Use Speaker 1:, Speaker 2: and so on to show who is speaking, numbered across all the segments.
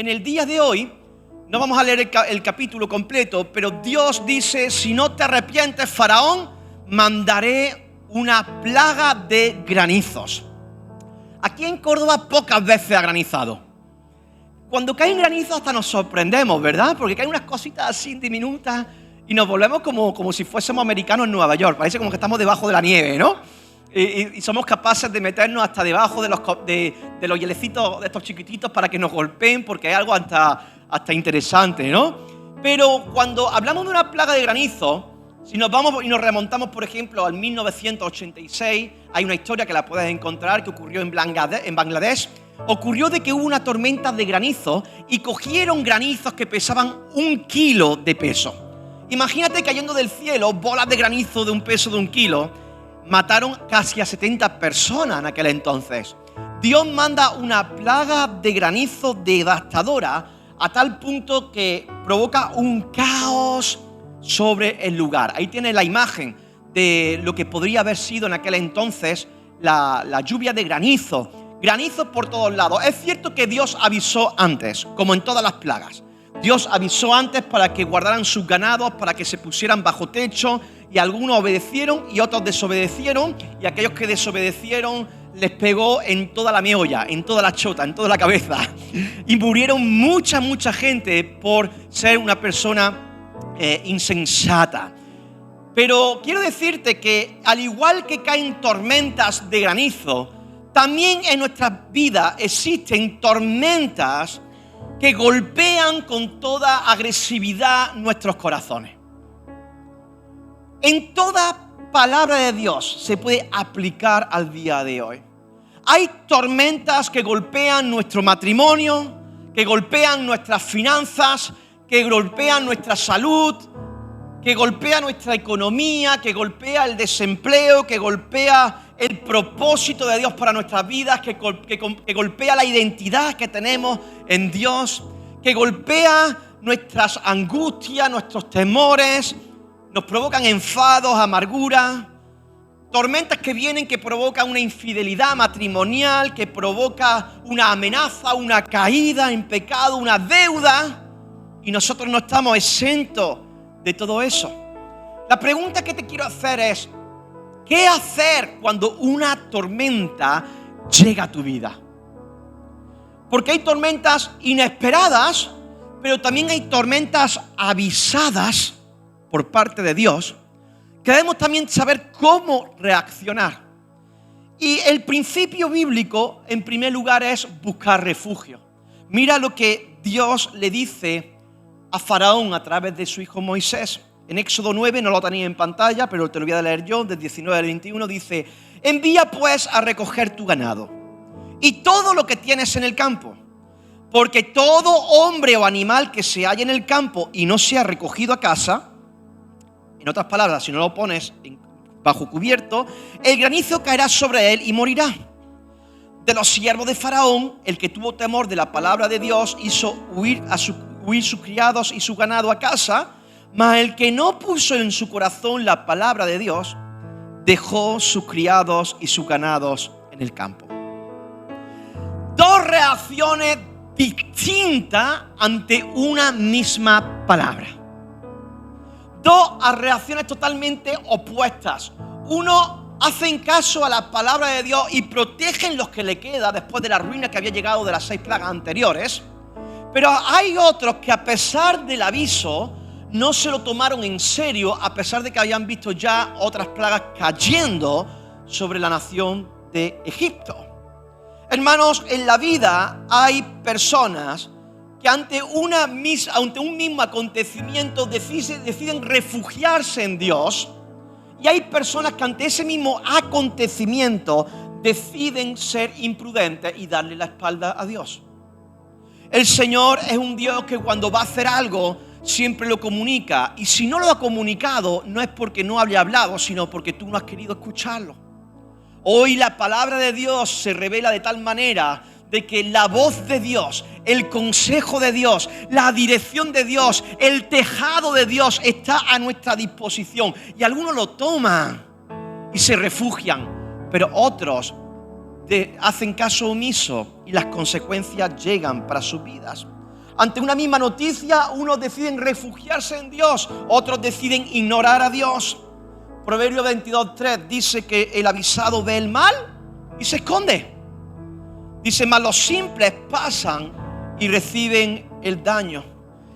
Speaker 1: En el día de hoy, no vamos a leer el capítulo completo, pero Dios dice, si no te arrepientes, Faraón, mandaré una plaga de granizos. Aquí en Córdoba pocas veces ha granizado. Cuando cae un granizo hasta nos sorprendemos, ¿verdad? Porque caen unas cositas así diminutas y nos volvemos como si fuésemos americanos en Nueva York. Parece como que estamos debajo de la nieve, ¿no? Y somos capaces de meternos hasta debajo de los hielecitos de estos chiquititos para que nos golpeen, porque hay algo hasta interesante, ¿no? Pero cuando hablamos de una plaga de granizo, si nos vamos y nos remontamos, por ejemplo, al 1986, hay una historia que la puedes encontrar que ocurrió en Bangladesh. Ocurrió de que hubo una tormenta de granizo y cogieron granizos que pesaban 1 kilo de peso. Imagínate cayendo del cielo bolas de granizo de un peso de 1 kilo. Mataron casi a 70 personas en aquel entonces. Dios manda una plaga de granizo devastadora a tal punto que provoca un caos sobre el lugar. Ahí tienes la imagen de lo que podría haber sido en aquel entonces la lluvia de granizo. Granizo por todos lados. Es cierto que Dios avisó antes, como en todas las plagas. Dios avisó antes para que guardaran sus ganados, para que se pusieran bajo techo, y algunos obedecieron y otros desobedecieron, y aquellos que desobedecieron les pegó en toda la meolla, en toda la chota, en toda la cabeza, y murieron mucha gente por ser una persona insensata. Pero quiero decirte que al igual que caen tormentas de granizo, también en nuestras vidas existen tormentas que golpean con toda agresividad nuestros corazones. En toda palabra de Dios se puede aplicar al día de hoy. Hay tormentas que golpean nuestro matrimonio, que golpean nuestras finanzas, que golpean nuestra salud, que golpea nuestra economía, que golpea el desempleo, que golpea el propósito de Dios para nuestras vidas, que golpea la identidad que tenemos en Dios, que golpea nuestras angustias, nuestros temores, nos provocan enfados, amargura, tormentas que vienen que provocan una infidelidad matrimonial, que provoca una amenaza, una caída en pecado, una deuda, y nosotros no estamos exentos de todo eso. La pregunta que te quiero hacer es, ¿qué hacer cuando una tormenta llega a tu vida? Porque hay tormentas inesperadas, pero también hay tormentas avisadas por parte de Dios, que debemos también saber cómo reaccionar. Y el principio bíblico, en primer lugar, es buscar refugio. Mira lo que Dios le dice a Faraón a través de su hijo Moisés. En Éxodo 9, no lo tenía en pantalla, pero te lo voy a leer yo, del 19 al 21, dice: envía pues a recoger tu ganado y todo lo que tienes en el campo, porque todo hombre o animal que se halle en el campo y no sea recogido a casa, en otras palabras, si no lo pones bajo cubierto, el granizo caerá sobre él y morirá. De los siervos de Faraón, el que tuvo temor de la palabra de Dios hizo huir sus criados y su ganado a casa, mas el que no puso en su corazón la palabra de Dios, dejó sus criados y sus ganados en el campo. Dos reacciones distintas ante una misma palabra. Dos reacciones totalmente opuestas. Uno hacen caso a la palabra de Dios y protegen los que le queda después de la ruina que había llegado de las 6 plagas anteriores. Pero hay otros que a pesar del aviso no se lo tomaron en serio, a pesar de que habían visto ya otras plagas cayendo sobre la nación de Egipto. Hermanos, en la vida hay personas que ante un mismo acontecimiento deciden refugiarse en Dios, y hay personas que ante ese mismo acontecimiento deciden ser imprudentes y darle la espalda a Dios. El Señor es un Dios que cuando va a hacer algo siempre lo comunica, y si no lo ha comunicado no es porque no haya hablado, sino porque tú no has querido escucharlo. Hoy la palabra de Dios se revela de tal manera de que la voz de Dios, el consejo de Dios, la dirección de Dios, el tejado de Dios está a nuestra disposición, y algunos lo toman y se refugian, pero otros hacen caso omiso y las consecuencias llegan para sus vidas. Ante una misma noticia, unos deciden refugiarse en Dios, otros deciden ignorar a Dios. Proverbio 22:3 dice que el avisado ve el mal y se esconde. Dice, mas los simples pasan y reciben el daño.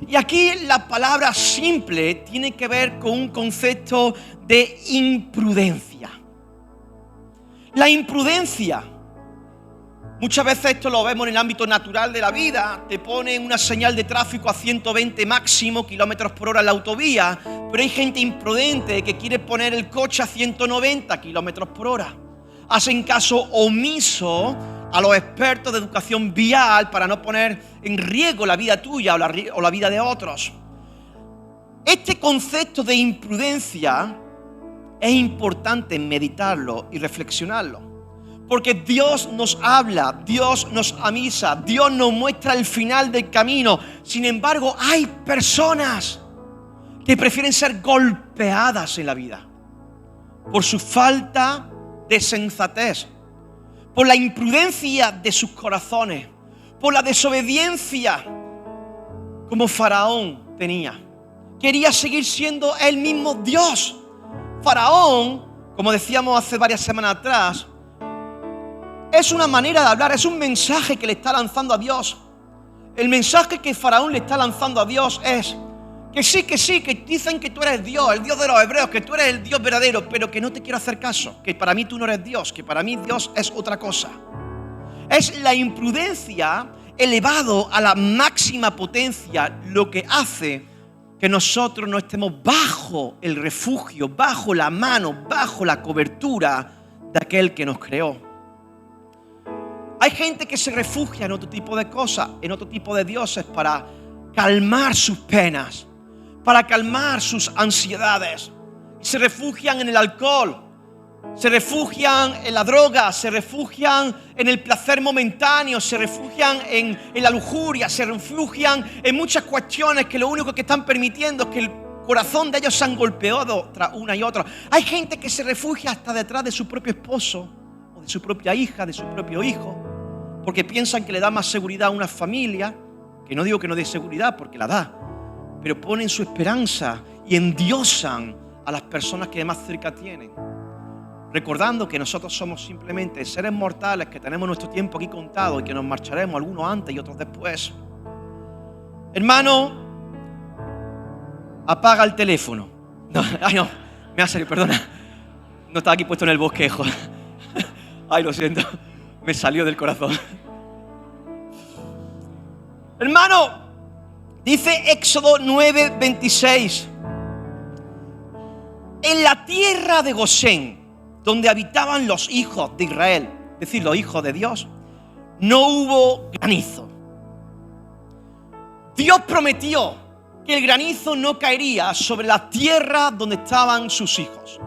Speaker 1: Y aquí la palabra simple tiene que ver con un concepto de imprudencia. La imprudencia, muchas veces esto lo vemos en el ámbito natural de la vida. Te ponen una señal de tráfico a 120 máximo kilómetros por hora en la autovía, pero hay gente imprudente que quiere poner el coche a 190 kilómetros por hora. Hacen caso omiso a los expertos de educación vial para no poner en riesgo la vida tuya o la vida de otros. Este concepto de imprudencia es importante meditarlo y reflexionarlo, porque Dios nos habla, Dios nos avisa, Dios nos muestra el final del camino. Sin embargo, hay personas que prefieren ser golpeadas en la vida por su falta de sensatez, por la imprudencia de sus corazones, por la desobediencia como Faraón tenía. Quería seguir siendo él mismo Dios. Faraón, como decíamos hace varias semanas atrás, es una manera de hablar, es un mensaje que le está lanzando a Dios. El mensaje que Faraón le está lanzando a Dios es que sí, que dicen que tú eres Dios, el Dios de los hebreos, que tú eres el Dios verdadero, pero que no te quiero hacer caso, que para mí tú no eres Dios, que para mí Dios es otra cosa. Es la imprudencia elevado a la máxima potencia lo que hace que nosotros no estemos bajo el refugio, bajo la mano, bajo la cobertura de aquel que nos creó. Hay gente que se refugia en otro tipo de cosas, en otro tipo de dioses para calmar sus penas, para calmar sus ansiedades. Se refugian en el alcohol, se refugian en la droga, se refugian en el placer momentáneo, se refugian en la lujuria, se refugian en muchas cuestiones que lo único que están permitiendo es que el corazón de ellos se han golpeado tras una y otra. Hay gente que se refugia hasta detrás de su propio esposo o de su propia hija, de su propio hijo, porque piensan que le da más seguridad a una familia, que no digo que no dé seguridad porque la da, pero ponen su esperanza y endiosan a las personas que más cerca tienen, recordando que nosotros somos simplemente seres mortales que tenemos nuestro tiempo aquí contado y que nos marcharemos, algunos antes y otros después. Hermano, apaga el teléfono. No, me ha salido, perdona. No estaba aquí puesto en el bosquejo. Ay, lo siento, me salió del corazón. Hermano, dice Éxodo 9:26. En la tierra de Gosén, donde habitaban los hijos de Israel, es decir, los hijos de Dios, no hubo granizo. Dios prometió que el granizo no caería sobre la tierra donde estaban sus hijos.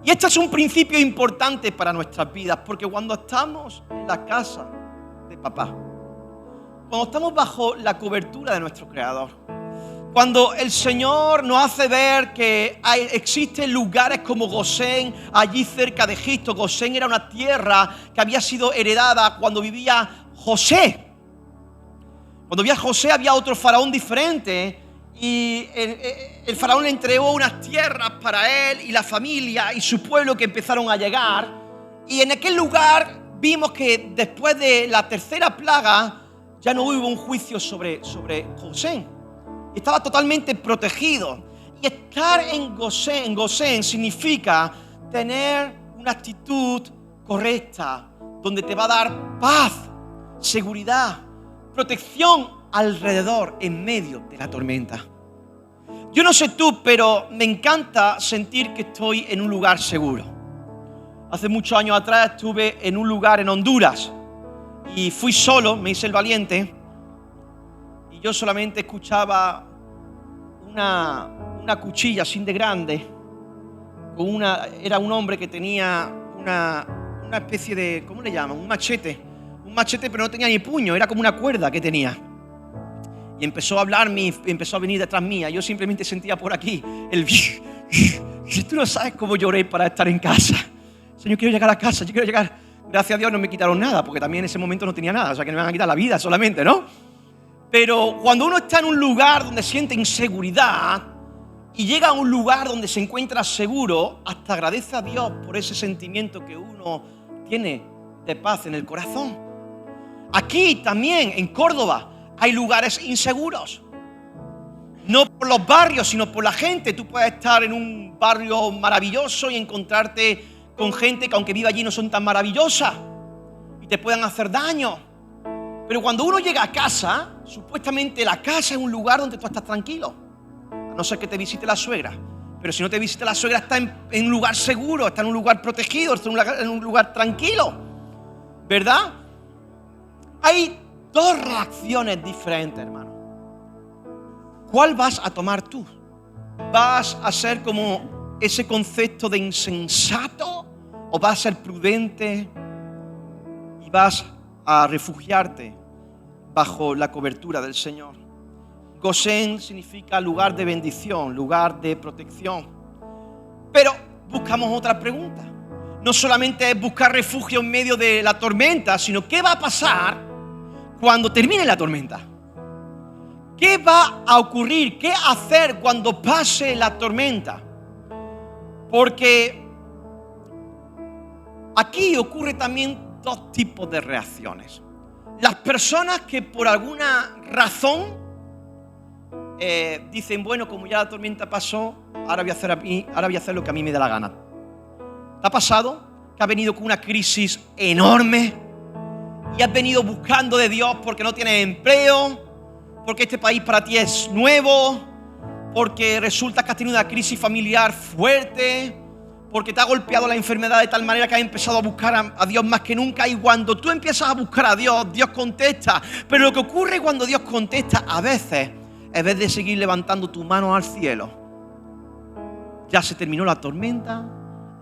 Speaker 1: Y este es un principio importante para nuestras vidas, porque cuando estamos en la casa de papá, cuando estamos bajo la cobertura de nuestro Creador, cuando el Señor nos hace ver que existen lugares como Gosén, allí cerca de Egipto. Gosén era una tierra que había sido heredada cuando vivía José. Cuando vivía José había otro faraón diferente y el faraón le entregó unas tierras para él y la familia y su pueblo que empezaron a llegar. Y en aquel lugar vimos que después de la tercera plaga ya no hubo un juicio sobre Gosén. Estaba totalmente protegido. Y estar en Gosén significa tener una actitud correcta, donde te va a dar paz, seguridad, protección alrededor, en medio de la tormenta. Yo no sé tú, pero me encanta sentir que estoy en un lugar seguro. Hace muchos años atrás estuve en un lugar en Honduras y fui solo, me hice el valiente. Y yo solamente escuchaba una cuchilla así de grande. Era un hombre que tenía una especie de, ¿cómo le llaman? Un machete. Un machete, pero no tenía ni puño, era como una cuerda que tenía. Y empezó a hablarme, empezó a venir detrás mía. Yo simplemente sentía por aquí el... Tú no sabes cómo lloré para estar en casa. Señor, quiero llegar a casa, yo quiero llegar. Gracias a Dios no me quitaron nada, porque también en ese momento no tenía nada. O sea, que no me van a quitar la vida solamente, ¿no? Pero cuando uno está en un lugar donde siente inseguridad y llega a un lugar donde se encuentra seguro, hasta agradece a Dios por ese sentimiento que uno tiene de paz en el corazón. Aquí también, en Córdoba, hay lugares inseguros. No por los barrios, sino por la gente. Tú puedes estar en un barrio maravilloso y encontrarte con gente que aunque viva allí no son tan maravillosas y te puedan hacer daño. Pero cuando uno llega a casa, supuestamente la casa es un lugar donde tú estás tranquilo. A no ser que te visite la suegra. Pero si no te visita la suegra, está en un lugar seguro, está en un lugar protegido, está en un lugar tranquilo. ¿Verdad? Hay dos reacciones diferentes, hermano. ¿Cuál vas a tomar tú? ¿Vas a ser como ese concepto de insensato? ¿O vas a ser prudente y vas a refugiarte bajo la cobertura del Señor? Gosén significa lugar de bendición, lugar de protección. Pero buscamos otra pregunta. No solamente es buscar refugio en medio de la tormenta, sino ¿qué va a pasar cuando termine la tormenta? ¿Qué va a ocurrir? ¿Qué hacer cuando pase la tormenta? Porque aquí ocurre también dos tipos de reacciones. Las personas que por alguna razón dicen, bueno, como ya la tormenta pasó, ahora voy a hacer lo que a mí me da la gana. ¿Te ha pasado que has venido con una crisis enorme y has venido buscando de Dios porque no tienes empleo, porque este país para ti es nuevo, porque resulta que has tenido una crisis familiar fuerte, porque te ha golpeado la enfermedad de tal manera que has empezado a buscar a Dios más que nunca? Y cuando tú empiezas a buscar a Dios, Dios contesta. Pero lo que ocurre cuando Dios contesta, a veces, en vez de seguir levantando tu mano al cielo, ya se terminó la tormenta,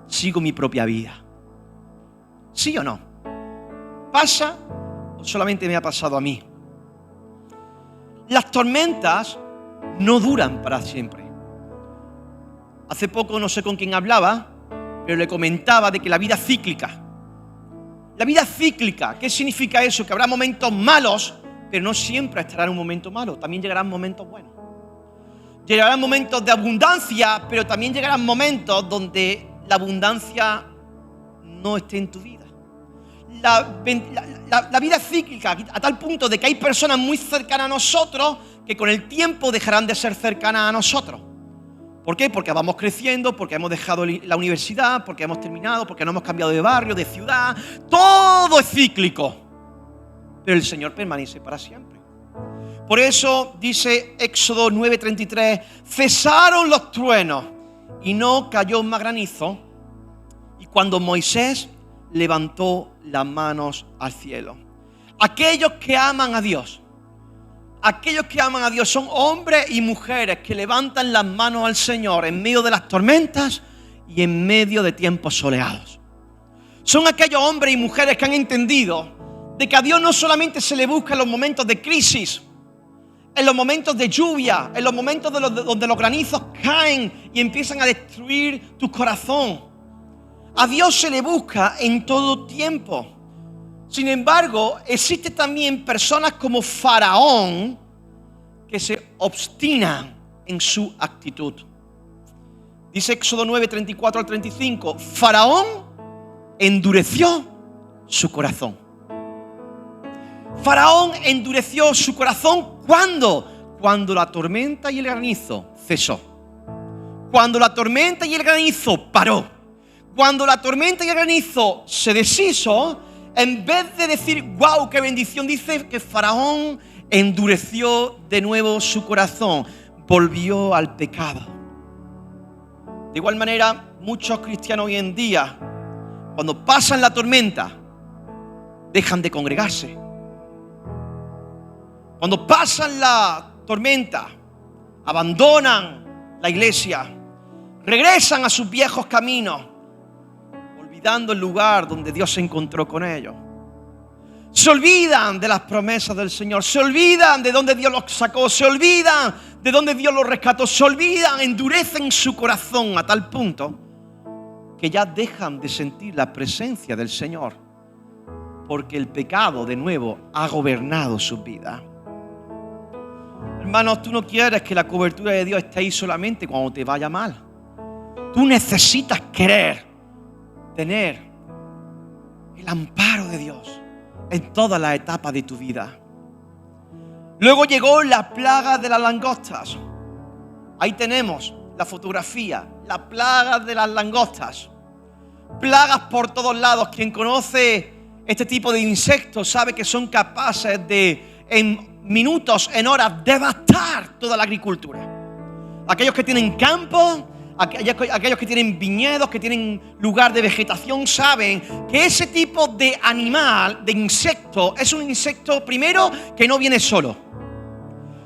Speaker 1: sigo mi propia vida. ¿Sí o no? ¿Pasa o solamente me ha pasado a mí? Las tormentas no duran para siempre. Hace poco no sé con quién hablaba, pero le comentaba de que la vida es cíclica. La vida es cíclica. ¿Qué significa eso? Que habrá momentos malos, pero no siempre estará en un momento malo. También llegarán momentos buenos. Llegarán momentos de abundancia, pero también llegarán momentos donde la abundancia no esté en tu vida. La vida es cíclica a tal punto de que hay personas muy cercanas a nosotros que con el tiempo dejarán de ser cercanas a nosotros. ¿Por qué? Porque vamos creciendo, porque hemos dejado la universidad, porque hemos terminado, porque no hemos cambiado de barrio, de ciudad. Todo es cíclico. Pero el Señor permanece para siempre. Por eso dice Éxodo 9:33, cesaron los truenos y no cayó más granizo. Y cuando Moisés levantó las manos al cielo. Aquellos que aman a Dios son hombres y mujeres que levantan las manos al Señor en medio de las tormentas y en medio de tiempos soleados. Son aquellos hombres y mujeres que han entendido de que a Dios no solamente se le busca en los momentos de crisis, en los momentos de lluvia, en los momentos donde los granizos caen y empiezan a destruir tu corazón. A Dios se le busca en todo tiempo. Sin embargo, existen también personas como Faraón que se obstinan en su actitud. Dice Éxodo 9:34 al 35, Faraón endureció su corazón. Faraón endureció su corazón cuando la tormenta y el granizo cesó. Cuando la tormenta y el granizo paró. Cuando la tormenta y el granizo se deshizo, en vez de decir, wow, qué bendición, dice que Faraón endureció de nuevo su corazón, volvió al pecado. De igual manera, muchos cristianos hoy en día, cuando pasan la tormenta, dejan de congregarse. Cuando pasan la tormenta, abandonan la iglesia, regresan a sus viejos caminos, olvidando el lugar donde Dios se encontró con ellos. Se olvidan de las promesas del Señor, se olvidan de dónde Dios los sacó, se olvidan de dónde Dios los rescató, se olvidan, endurecen su corazón a tal punto que ya dejan de sentir la presencia del Señor, porque el pecado de nuevo ha gobernado su vida. Hermanos, tú no quieres que la cobertura de Dios esté ahí solamente cuando te vaya mal. Tú necesitas querer tener el amparo de Dios en todas las etapas de tu vida. Luego llegó la plaga de las langostas. Ahí tenemos la fotografía, la plaga de las langostas. Plagas por todos lados. Quien conoce este tipo de insectos sabe que son capaces de, en minutos, en horas, devastar toda la agricultura. Aquellos que tienen campo, aquellos que tienen viñedos, que tienen lugar de vegetación, saben que ese tipo de animal, de insecto, es un insecto, primero, que no viene solo.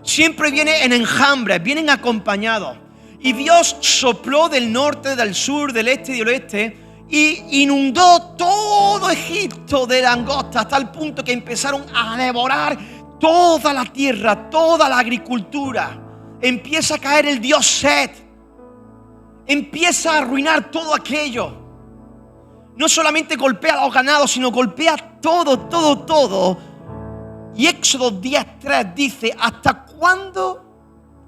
Speaker 1: Siempre viene en enjambres, vienen acompañados. Y Dios sopló del norte, del sur, del este y del oeste y inundó todo Egipto de langostas hasta el punto que empezaron a devorar toda la tierra, toda la agricultura. Empieza a caer el dios Set. Empieza a arruinar todo aquello. No solamente golpea a los ganados, sino golpea todo. Y Éxodo 10:3 dice: ¿hasta cuándo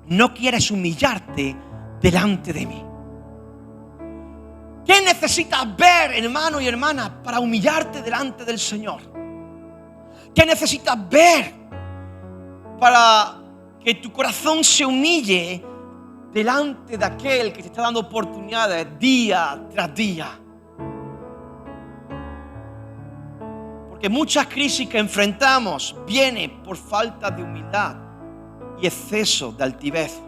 Speaker 1: no quieres humillarte delante de mí? ¿Qué necesitas ver, hermano y hermana, para humillarte delante del Señor? ¿Qué necesitas ver para que tu corazón se humille delante de aquel que te está dando oportunidades día tras día? Porque muchas crisis que enfrentamos vienen por falta de humildad y exceso de altivez.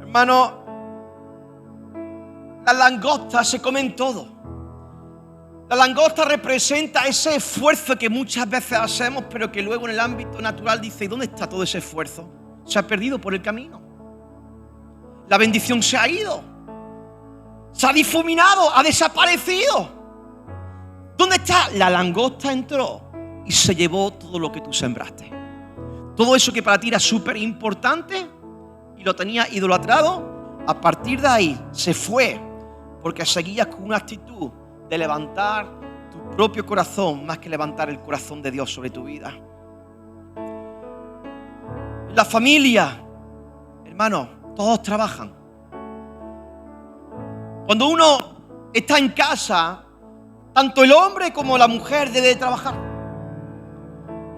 Speaker 1: Hermano, las langostas se comen todo. La langosta representa ese esfuerzo que muchas veces hacemos, pero que luego en el ámbito natural dice: ¿y dónde está todo ese esfuerzo? Se ha perdido por el camino. La bendición se ha ido. Se ha difuminado, ha desaparecido. ¿Dónde está? La langosta entró y se llevó todo lo que tú sembraste. Todo eso que para ti era súper importante y lo tenías idolatrado, a partir de ahí se fue, porque seguías con una actitud de levantar tu propio corazón más que levantar el corazón de Dios sobre tu vida. La familia, hermano, todos trabajan. Cuando uno está en casa, tanto el hombre como la mujer debe de trabajar.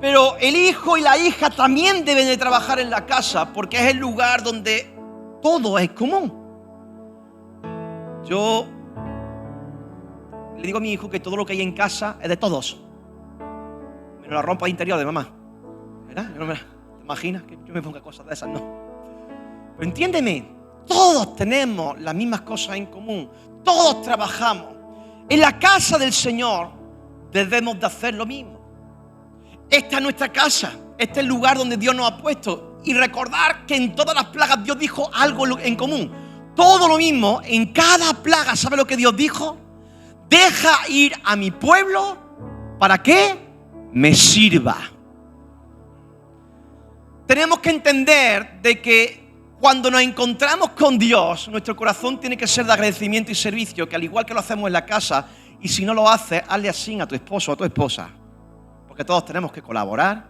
Speaker 1: Pero el hijo y la hija también deben de trabajar en la casa, porque es el lugar donde todo es común. Yo le digo a mi hijo que todo lo que hay en casa es de todos, menos la ropa interior de mamá. ¿Verdad? ¿Te imaginas que yo me ponga cosas de esas? No. Pero entiéndeme, todos tenemos las mismas cosas en común. Todos trabajamos. En la casa del Señor debemos de hacer lo mismo. Esta es nuestra casa. Este es el lugar donde Dios nos ha puesto. Y recordar que en todas las plagas Dios dijo algo en común. Todo lo mismo, en cada plaga, ¿sabe lo que Dios dijo? Deja ir a mi pueblo para que me sirva. Tenemos que entender de que cuando nos encontramos con Dios, nuestro corazón tiene que ser de agradecimiento y servicio, que al igual que lo hacemos en la casa, y si no lo haces, hazle así a tu esposo o a tu esposa, porque todos tenemos que colaborar.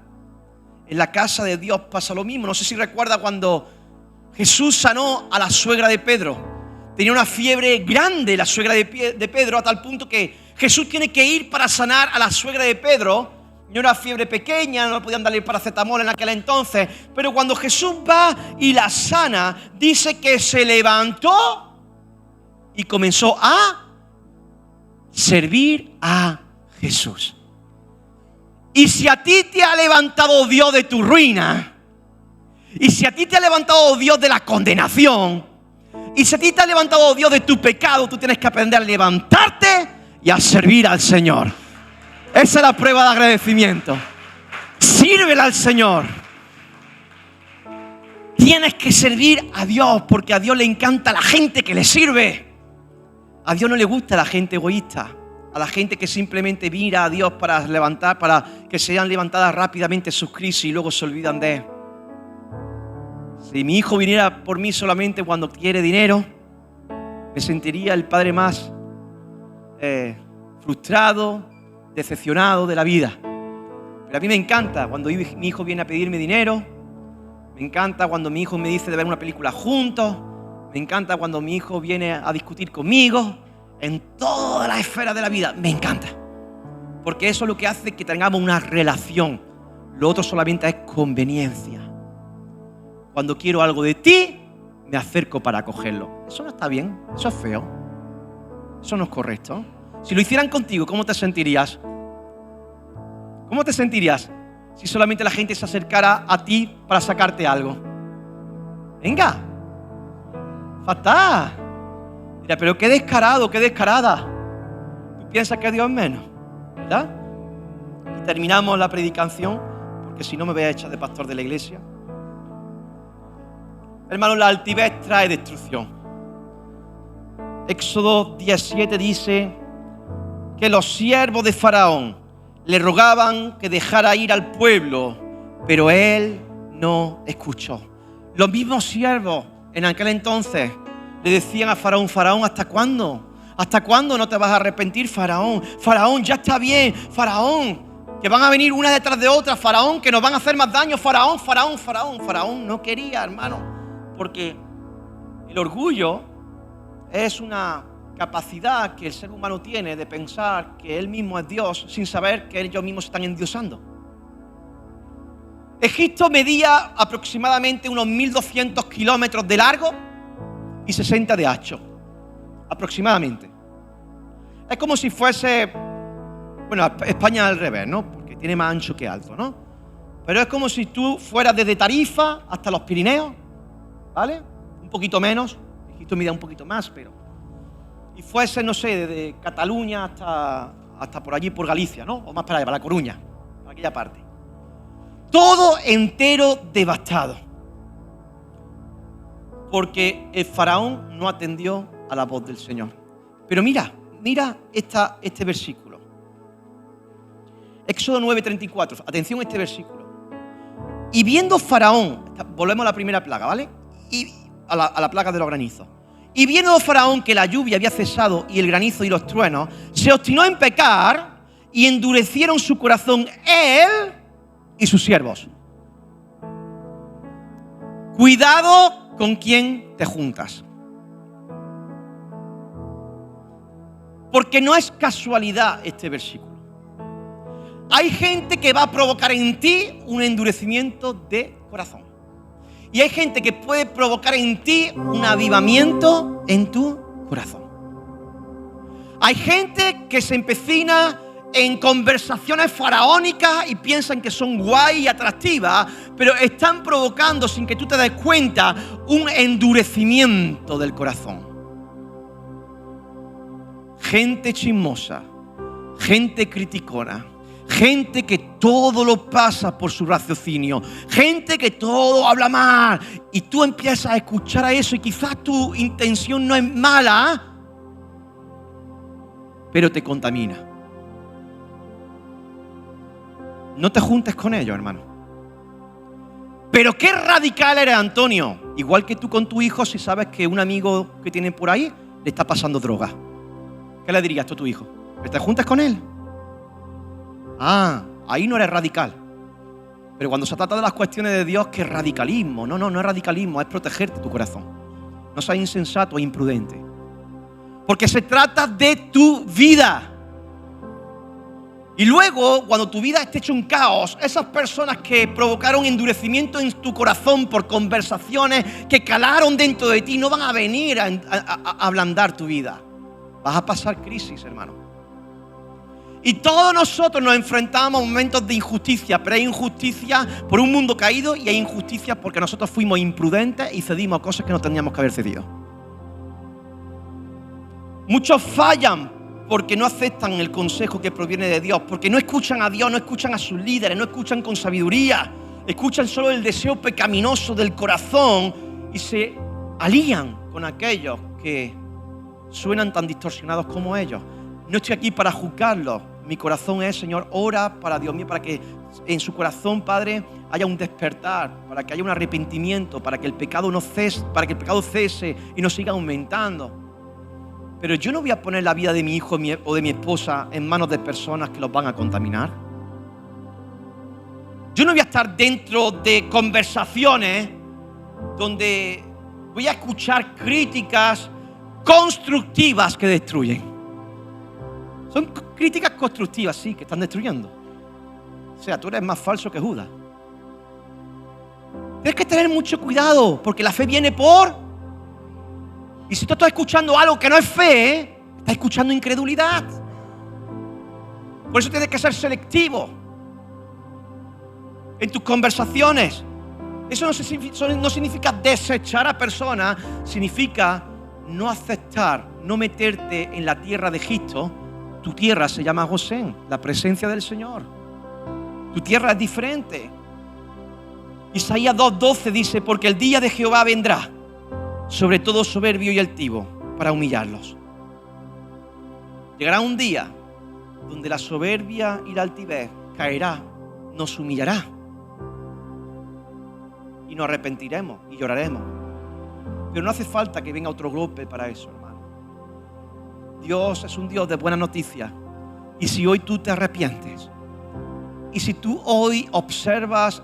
Speaker 1: En la casa de Dios pasa lo mismo. No sé si recuerda cuando Jesús sanó a la suegra de Pedro. Tenía una fiebre grande la suegra de Pedro, a tal punto que Jesús tiene que ir para sanar a la suegra de Pedro. No era una fiebre pequeña, no podían darle paracetamol en aquel entonces. Pero cuando Jesús va y la sana, dice que se levantó y comenzó a servir a Jesús. Y si a ti te ha levantado Dios de tu ruina, y si a ti te ha levantado Dios de la condenación, y si a ti te ha levantado Dios de tu pecado, tú tienes que aprender a levantarte y a servir al Señor. Esa es la prueba de agradecimiento. Sírvele al Señor. Tienes que servir a Dios, porque a Dios le encanta la gente que le sirve. A Dios no le gusta la gente egoísta, a la gente que simplemente mira a Dios para levantar, para que sean levantadas rápidamente sus crisis y luego se olvidan de Él. Si mi hijo viniera por mí solamente cuando quiere dinero, me sentiría el padre más frustrado, decepcionado de la vida. Pero a mí me encanta cuando mi hijo viene a pedirme dinero. Me encanta cuando mi hijo me dice de ver una película juntos. Me encanta cuando mi hijo viene a discutir conmigo. En todas las esferas de la vida. Me encanta. Porque eso es lo que hace que tengamos una relación. Lo otro solamente es conveniencia. Cuando quiero algo de ti, me acerco para cogerlo. Eso no está bien. Eso es feo. Eso no es correcto. Si lo hicieran contigo, ¿cómo te sentirías? ¿Cómo te sentirías si solamente la gente se acercara a ti para sacarte algo? Venga. Fatal. Mira, pero qué descarado, qué descarada. ¿Tú piensas que Dios es menos? ¿Verdad? Y terminamos la predicación, porque si no me voy a echar de pastor de la iglesia. Hermanos, la altivez trae destrucción. Éxodo 17 dice que los siervos de Faraón le rogaban que dejara ir al pueblo, pero él no escuchó. Los mismos siervos en aquel entonces le decían a Faraón: Faraón, ¿hasta cuándo? ¿Hasta cuándo no te vas a arrepentir, Faraón? Faraón, ya está bien. Faraón, que van a venir una detrás de otra. Faraón, que nos van a hacer más daño. Faraón, Faraón, Faraón. Faraón no quería, hermano, porque el orgullo es una capacidad que el ser humano tiene de pensar que él mismo es Dios sin saber que ellos mismos se están endiosando. Egipto medía aproximadamente unos 1.200 kilómetros de largo y 60 de ancho, aproximadamente. Es como si fuese, bueno, España al revés, ¿no? Porque tiene más ancho que alto, ¿no? Pero es como si tú fueras desde Tarifa hasta los Pirineos, ¿vale? Un poquito menos, Egipto medía un poquito más, pero... Y fuese, no sé, desde Cataluña hasta por allí, por Galicia, ¿no? O más para allá, para La Coruña, para aquella parte. Todo entero devastado. Porque el faraón no atendió a la voz del Señor. Pero mira este versículo. Éxodo 9:34. Atención a este versículo. Y viendo Faraón, volvemos a la primera plaga, ¿vale? Y a la plaga de los granizos. Y viendo Faraón que la lluvia había cesado y el granizo y los truenos, se obstinó en pecar y endurecieron su corazón él y sus siervos. Cuidado con quién te juntas. Porque no es casualidad este versículo. Hay gente que va a provocar en ti un endurecimiento de corazón. Y hay gente que puede provocar en ti un avivamiento en tu corazón. Hay gente que se empecina en conversaciones faraónicas y piensan que son guay y atractivas, pero están provocando, sin que tú te des cuenta, un endurecimiento del corazón. Gente chismosa, gente criticona, gente que todo lo pasa por su raciocinio, gente que todo habla mal, y tú empiezas a escuchar a eso y quizás tu intención no es mala, pero te contamina. No te juntes con ellos, hermano. Pero qué radical eres, Antonio. Igual que tú con tu hijo, si sabes que un amigo que tiene por ahí le está pasando droga. ¿Qué le dirías tú a tu hijo? ¿Que te juntes con él? Ah, ahí no eres radical. Pero cuando se trata de las cuestiones de Dios, ¿qué radicalismo? No es radicalismo, es protegerte tu corazón. No seas insensato e imprudente. Porque se trata de tu vida. Y luego, cuando tu vida esté hecho un caos, esas personas que provocaron endurecimiento en tu corazón por conversaciones que calaron dentro de ti, no van a venir a ablandar tu vida. Vas a pasar crisis, hermano. Y todos nosotros nos enfrentamos a momentos de injusticia, pero hay injusticia por un mundo caído y hay injusticia porque nosotros fuimos imprudentes y cedimos a cosas que no teníamos que haber cedido. Muchos fallan porque no aceptan el consejo que proviene de Dios, porque no escuchan a Dios, no escuchan a sus líderes, no escuchan con sabiduría, escuchan solo el deseo pecaminoso del corazón y se alían con aquellos que suenan tan distorsionados como ellos. No estoy aquí para juzgarlos. Mi corazón es, Señor, ora para Dios mío, para que en su corazón, Padre, haya un despertar, para que haya un arrepentimiento, para que el pecado no cese, para que el pecado cese y no siga aumentando. Pero yo no voy a poner la vida de mi hijo o de mi esposa en manos de personas que los van a contaminar. Yo no voy a estar dentro de conversaciones donde voy a escuchar críticas constructivas que destruyen. Son críticas constructivas, sí, que están destruyendo. O sea, tú eres más falso que Judas. Tienes que tener mucho cuidado, porque la fe viene por... Y si tú estás escuchando algo que no es fe, estás escuchando incredulidad. Por eso tienes que ser selectivo en tus conversaciones. Eso no significa desechar a personas, significa no aceptar, no meterte en la tierra de Egipto. Tu tierra se llama Gosén, la presencia del Señor. Tu tierra es diferente. Isaías 2:12 dice, porque el día de Jehová vendrá sobre todo soberbio y altivo para humillarlos. Llegará un día donde la soberbia y la altivez caerá, nos humillará y nos arrepentiremos y lloraremos. Pero no hace falta que venga otro golpe para eso, hermano. Dios es un Dios de buena noticia. Y si hoy tú te arrepientes, y si tú hoy observas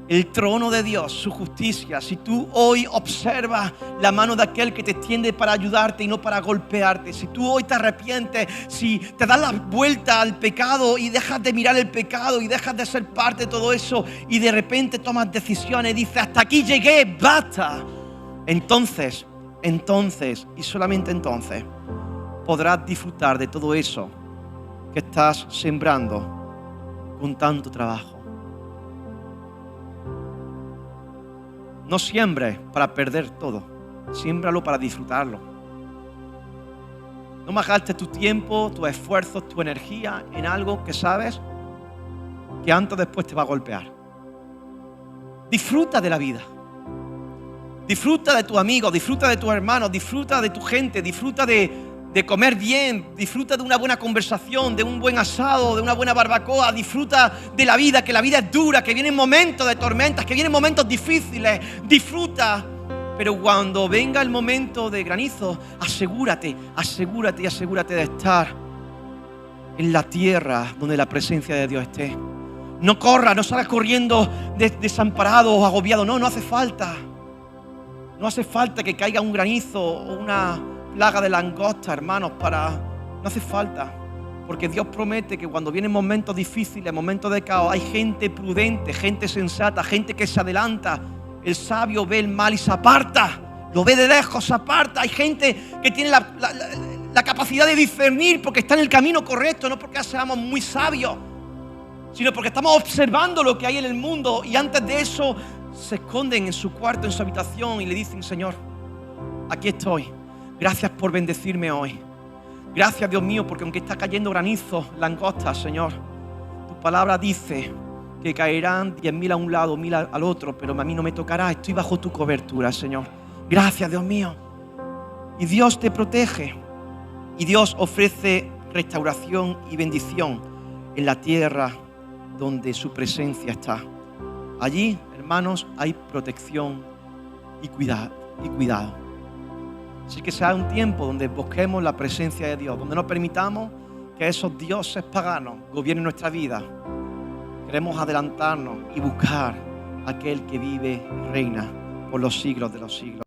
Speaker 1: el trono de Dios, su justicia, si tú hoy observas la mano de aquel que te extiende para ayudarte y no para golpearte, si tú hoy te arrepientes, si te das la vuelta al pecado y dejas de mirar el pecado y dejas de ser parte de todo eso y de repente tomas decisiones y dices, hasta aquí llegué, basta. Entonces, y solamente entonces, podrás disfrutar de todo eso que estás sembrando con tanto trabajo. No siembres para perder todo, siémbralo para disfrutarlo. No malgastes tu tiempo, tus esfuerzos, tu energía en algo que sabes que antes o después te va a golpear. Disfruta de la vida. Disfruta de tus amigos, disfruta de tus hermanos, disfruta de tu gente, disfruta de comer bien, disfruta de una buena conversación, de un buen asado, de una buena barbacoa, disfruta de la vida, que la vida es dura, que vienen momentos de tormentas, que vienen momentos difíciles, disfruta. Pero cuando venga el momento de granizo, asegúrate de estar en la tierra donde la presencia de Dios esté. No corras, no salgas corriendo desamparado o agobiado, no hace falta. No hace falta que caiga un granizo o una plaga de langosta, hermanos, no hace falta, porque Dios promete que cuando vienen momentos difíciles, momentos de caos, hay gente prudente, gente sensata, gente que se adelanta. El sabio ve el mal y se aparta, lo ve de lejos, se aparta. Hay gente que tiene la capacidad de discernir porque está en el camino correcto, no porque seamos muy sabios, sino porque estamos observando lo que hay en el mundo y antes de eso se esconden en su cuarto, en su habitación y le dicen, Señor, aquí estoy. Gracias por bendecirme hoy. Gracias, Dios mío, porque aunque está cayendo granizo, langostas, Señor, tu palabra dice que caerán 10.000 a un lado, 1.000 al otro, pero a mí no me tocará. Estoy bajo tu cobertura, Señor. Gracias, Dios mío. Y Dios te protege. Y Dios ofrece restauración y bendición en la tierra donde su presencia está. Allí, hermanos, hay protección y cuidado. Así que sea un tiempo donde busquemos la presencia de Dios, donde no permitamos que esos dioses paganos gobiernen nuestra vida. Queremos adelantarnos y buscar a aquel que vive y reina por los siglos de los siglos.